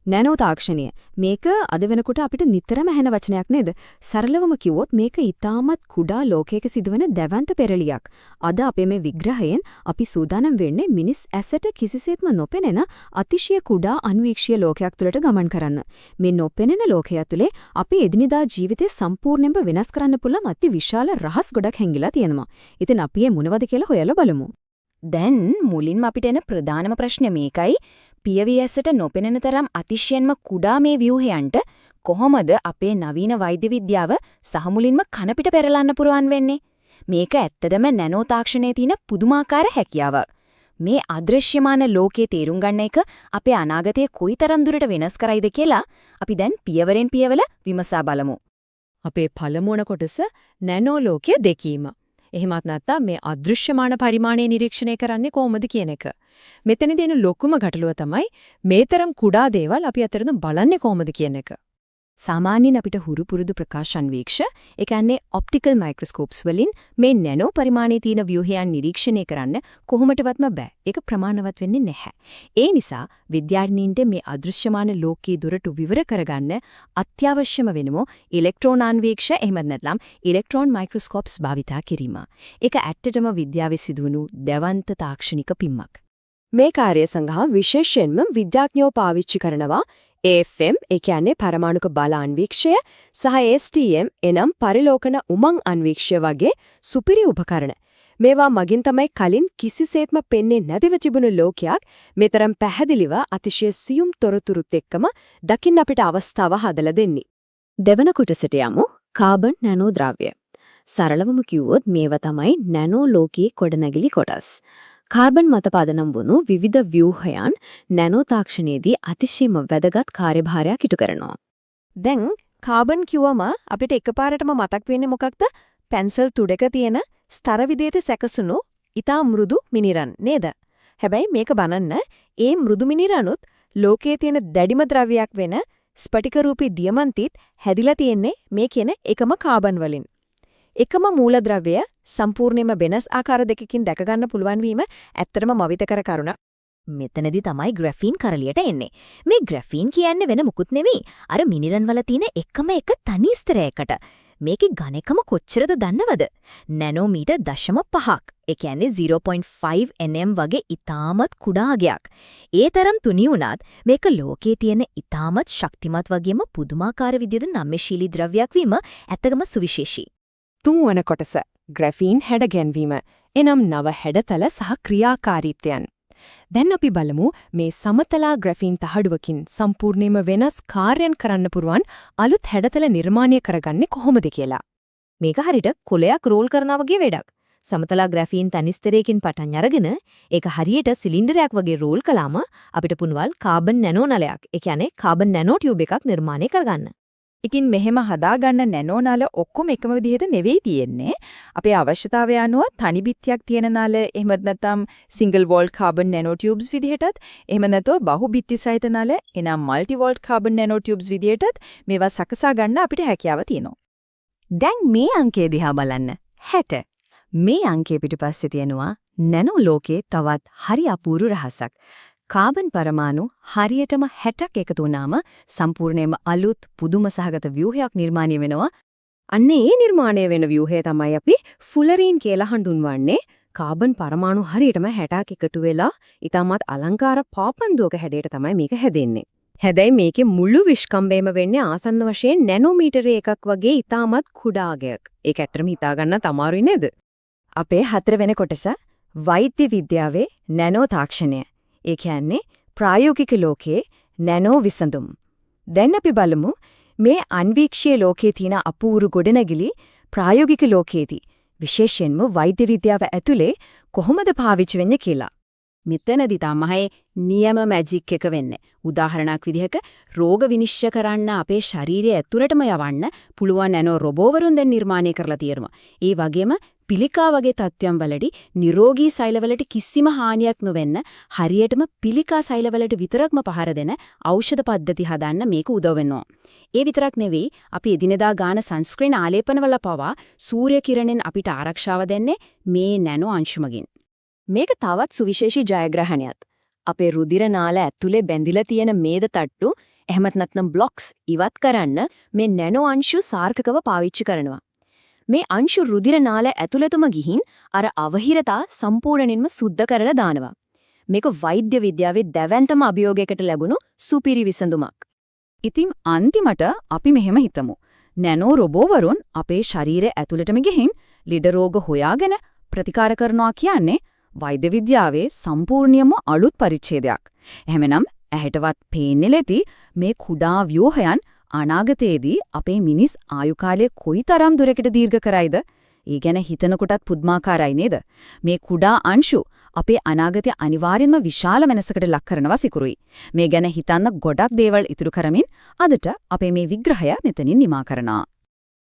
Nano තාක්ෂණය. මේක අද වෙනකොට අපිට නිතරම ඇහෙන වචනයක් නේද? සරලවම කිව්වොත් මේක ඊටමත් කුඩා ලෝකයක සිදුවන දැවැන්ත පෙරලියක්. අද අපේ මේ විග්‍රහයෙන් අපි සූදානම් වෙන්නේ මිනිස් ඇසට කිසිසේත්ම නොපෙනෙන අතිශය කුඩා අන්වීක්ෂීය ලෝකයක් තුළට ගමන් කරන්න. මේ නොපෙනෙන ලෝකය ඇතුලේ අපේ එදිනෙදා ජීවිතේ සම්පූර්ණයෙන්ම වෙනස් කරන්න පුළුවන් අති විශාල රහස් ගොඩක් හැංගිලා තියෙනවා. ඉතින් අපි මේ මොනවද කියලා හොයලා බලමු. දැන් මුලින්ම අපිට එන ප්‍රධානම ප්‍රශ්නේ මේකයි. පියවි ඇසට නොපෙනෙන තරම් අතිශයින්ම කුඩා මේ ව්‍යුහයන්ට කොහොමද අපේ නවීන වෛද්‍ය විද්‍යාව සහ මුලින්ම කන පිට පෙරලන්න පුරවන් වෙන්නේ? මේක ඇත්තදම නැනෝ තාක්ෂණයේ තියෙන පුදුමාකාර හැකියාවක්. මේ අදෘශ්‍යමාන ලෝකේ තේරුම් ගන්න එක අපේ අනාගතය කොයිතරම් දුරට වෙනස් කරයිද කියලා අපි දැන් පියවරෙන් පියවර විමසා බලමු. අපේ පළමුවන කොටස නැනෝ ලෝකය දැකීම. එහෙමත් නැත්නම් මේ අදෘශ්‍යමාන පරිමාණය නිරීක්ෂණය කරන්නේ කොහොමද කියන එක. මෙතනදී දෙන ලොකුම ගැටලුව තමයි මේ තරම් කුඩා දේවල් අපි අතරතුර බලන්නේ කොහොමද කියන එක. සාමාන්‍යයෙන් අපිට හුරු පුරුදු ප්‍රකාශන්වීක්ෂ, ඒ කියන්නේ ඔප්ටිකල් මයික්‍රොස්කෝප්ස් වලින් මේ නැනෝ පරිමාණයේ තියෙන ව්‍යුහයන් නිරීක්ෂණය කරන්න කොහොමදවත්ම බෑ. ඒක ප්‍රමාණවත් වෙන්නේ නැහැ. ඒ නිසා විද්‍යාඥයින්ට මේ අදෘශ්‍යමාන ලෝකයේ දුරට විවර කරගන්න අත්‍යවශ්‍යම වෙනම ඉලෙක්ට්‍රෝන අන්වීක්ෂ එහෙමත් නැත්නම් ඉලෙක්ට්‍රෝන මයික්‍රොස්කෝප්ස් භාවිතා කිරීම. ඒක ඇත්තටම විද්‍යාවේ සිදුවුණු දැවැන්ත තාක්ෂණික පිම්මක්. මේ කාර්ය සඳහා විශේෂයෙන්ම විද්‍යාඥයෝ පාවිච්චි කරනවා AFM ඒ කියන්නේ පරමාණුක බල අන්වීක්ෂය සහ STM එනම් පරිලෝකන උමං අන්වීක්ෂය වගේ සුපිරි උපකරණ. මේවා මගින් තමයි කලින් කිසිසේත්ම පෙන්නේ නැතිව තිබුණු ලෝකයක් මෙතරම් පැහැදිලිව අතිශය සියුම් තොරතුරුත් එක්කම දකින්න අපිට අවස්ථාව හදලා දෙන්නේ. දෙවන කොටසට යමු. කාබන් නැනෝ ද්‍රව්‍ය. සරලවම කිව්වොත් මේවා තමයි නැනෝ ලෝකයේ ගොඩනැගිලි කොටස්. කාබන් මත පදනම් වුණු විවිධ ව්‍යුහයන් නැනෝ තාක්ෂණයේදී අතිශයම වැදගත් කාර්යභාරයක් ඉටු කරනවා. දැන් කාබන් කිව්වම අපිට එකපාරටම මතක් වෙන්නේ මොකක්ද? පැන්සල් තුඩක තියෙන ස්තර විදියට සැකසුණු ඊටා මෘදු මිනිරන් නේද? හැබැයි මේක බලන්න ඒ මෘදු මිනිරනුත් ලෝකයේ තියෙන දැඩිම ද්‍රව්‍යයක් වෙන ස්පටික රූපී දියමන්තිත් හැදිලා තියෙන්නේ මේ කියන එකම කාබන් වලින්. එකම මූලද්‍රව්‍ය සම්පූර්ණයෙන්ම වෙනස් ආකාර දෙකකින් දැක ගන්න පුළුවන් වීම ඇත්තටම මවිතකර කරුණක්. මෙතනදී තමයි ග්‍රැෆීන් කරලියට එන්නේ. මේ ග්‍රැෆීන් කියන්නේ වෙන මුකුත් නෙවෙයි. අර මිනිරන් වල තියෙන එකම එක තනි ස්තරයකට. මේකේ ඝනකම කොච්චරද දන්නවද? නැනෝමීටර් 0.5ක්. ඒ කියන්නේ 0.5 nm වගේ ඉතාමත් කුඩා අගයක්. ඒ තරම් තුනී වුණත් මේක ලෝකයේ තියෙන ඉතාමත් ශක්තිමත් වගේම පුදුමාකාර විදිහට නම්‍යශීලී ද්‍රව්‍යයක් වීම ඇත්තගම සුවිශේෂී. තුන්වන කොටස ග්‍රැෆීන් හැඩ ගැන්වීම එනම් නව හැඩතල සහ ක්‍රියාකාරීත්වයන්. දැන් අපි බලමු මේ සමතලා ග්‍රැෆීන් තහඩුවකින් සම්පූර්ණයෙන්ම වෙනස් කාර්යයන් කරන්න පුරුවන් අලුත් හැඩතල නිර්මාණය කරගන්නේ කොහොමද කියලා. මේක හරියට කොලයක් රෝල් කරනවා වගේ වැඩක්. සමතලා ග්‍රැෆීන් තනිස්තරයකින් පටන් අරගෙන ඒක හරියට සිලින්ඩරයක් වගේ රෝල් කළාම අපිට පුණුවල් කාබන් නැනෝ නලයක්, ඒ කියන්නේ කාබන් නැනෝ ටියුබ් එකක් නිර්මාණය කරගන්න. ඉතින් මෙහෙම හදාගන්න නැනෝ නල ඔක්කොම එකම විදිහට නෙවෙයි තියෙන්නේ. අපේ අවශ්‍යතාවය අනුව තනි බිත්තියක් තියෙන නල එහෙමත් නැත්නම් සිංගල් වෝල්ට් කාබන් නැනෝ ටියුබ්ස් විදිහටත් එහෙම නැත්නම් බහු බිත්ති සහිත නල එනම් මල්ටි වෝල්ට් කාබන් නැනෝ ටියුබ්ස් විදිහටත් මේවා සකසා ගන්න අපිට හැකියාව තියෙනවා. දැන් මේ අංකය දිහා බලන්න. 60. මේ අංකයේ පිටුපස්සේ තියෙනවා නැනෝ ලෝකයේ තවත් හරි අපූර්ව රහසක්. කාබන් පරමාණු හරියටම 60ක් එකතු වුණාම සම්පූර්ණයෙන්ම අලුත් පුදුම සහගත ව්‍යුහයක් නිර්මාණය වෙනවා. අන්න ඒ නිර්මාණය වෙන ව්‍යුහය තමයි අපි ෆුලරීන් කියලා හඳුන්වන්නේ. කාබන් පරමාණු හරියටම 60ක් එකතු වෙලා ඊටමත් අලංකාර පාපන්දුවක හැඩයට තමයි මේක හැදෙන්නේ. හැබැයි මේකේ මුළු විශ්කම්බයම වෙන්නේ ආසන්න වශයෙන් නැනෝමීටර එකක් වගේ ඊටමත් කුඩා අගයක්. ඒක ඇත්තටම හිතා ගන්න අමාරුයි නේද? අපේ 4 වෙනි කොටස වෛද්‍ය විද්‍යාවේ නැනෝ තාක්ෂණය. ඒ කියන්නේ ප්‍රායෝගික ලෝකයේ නැනෝ විසඳුම්. දැන් අපි බලමු මේ අන්වීක්ෂීය ලෝකයේ තියෙන අපූර්ව ගොඩනැගිලි ප්‍රායෝගික ලෝකයේදී විශේෂයෙන්ම වෛද්‍ය විද්‍යාව ඇතුලේ කොහොමද පාවිච්චි වෙන්නේ කියලා. මෙතනදී තමයි නියම මැජික් එක වෙන්නේ. උදාහරණයක් විදිහක රෝග විනිශ්චය කරන්න අපේ ශරීරය ඇතුළටම යවන්න පුළුවන් නැනෝ රොබෝවරුන් දැන් නිර්මාණය කරලා තියෙනවා. ඒ වගේම පිළිකා වගේ තත්ත්වයන් වලදී නිරෝගී සෛලවලට කිසිම හානියක් නොවෙන්න හරියටම පිළිකා සෛලවලට විතරක්ම පහර දෙන ඖෂධ පද්ධති හදන්න මේක උදව් වෙනවා. ඒ විතරක් නෙවෙයි අපි එදිනෙදා ගාන සන්ස්ක්‍රීන් ආලේපනවල පවා සූර්ය කිරණෙන් අපිට ආරක්ෂාව දෙන්නේ මේ නැනෝ අංශුමගින්. මේක තවත් සුවිශේෂී ජයග්‍රහණයක්. අපේ රුධිර නාල ඇතුලේ බැඳිලා තියෙන මේද තට්ටු එහෙමත් නැත්නම් බ්ලොක්ස් ඉවත් කරන්න මේ නැනෝ අංශු සාර්ථකව පාවිච්චි කරනවා. මේ අංශු රුධිර නාල ඇතුළතම ගිහින් අර අවහිරතා සම්පූර්ණයෙන්ම සුද්ධ කරලා දානවා. මේක වෛද්‍ය විද්‍යාවේ දැවැන්තම අභියෝගයකට ලැබුණු සුපිරි විසඳුමක්. ඉතින් අන්තිමට අපි මෙහෙම හිතමු. නැනෝ රොබෝවරුන් අපේ ශරීරය ඇතුළටම ගිහින් ලෙඩ රෝග හොයාගෙන ප්‍රතිකාර කරනවා කියන්නේ වෛද්‍ය විද්‍යාවේ සම්පූර්ණියම අලුත් පරිච්ඡේදයක්. එහෙමනම් ඇහැටවත් පේන්නේ නැති මේ කුඩා ව්‍යුහයන් අනාගතයේදී අපේ මිනිස් ආයු කාලය කොයිතරම් දුරකට දීර්ඝ කරයිද? ඒ ගැන හිතනකොටත් පුදුමාකාරයි නේද? මේ කුඩා අංශු අපේ අනාගතය අනිවාර්යෙන්ම විශාල වෙනසකට ලක් කරනවා සිකුරුයි. මේ ගැන හිතන්න ගොඩක් දේවල් ඉතුරු කරමින් අදට අපේ මේ විග්‍රහය මෙතනින් නිමා කරනවා.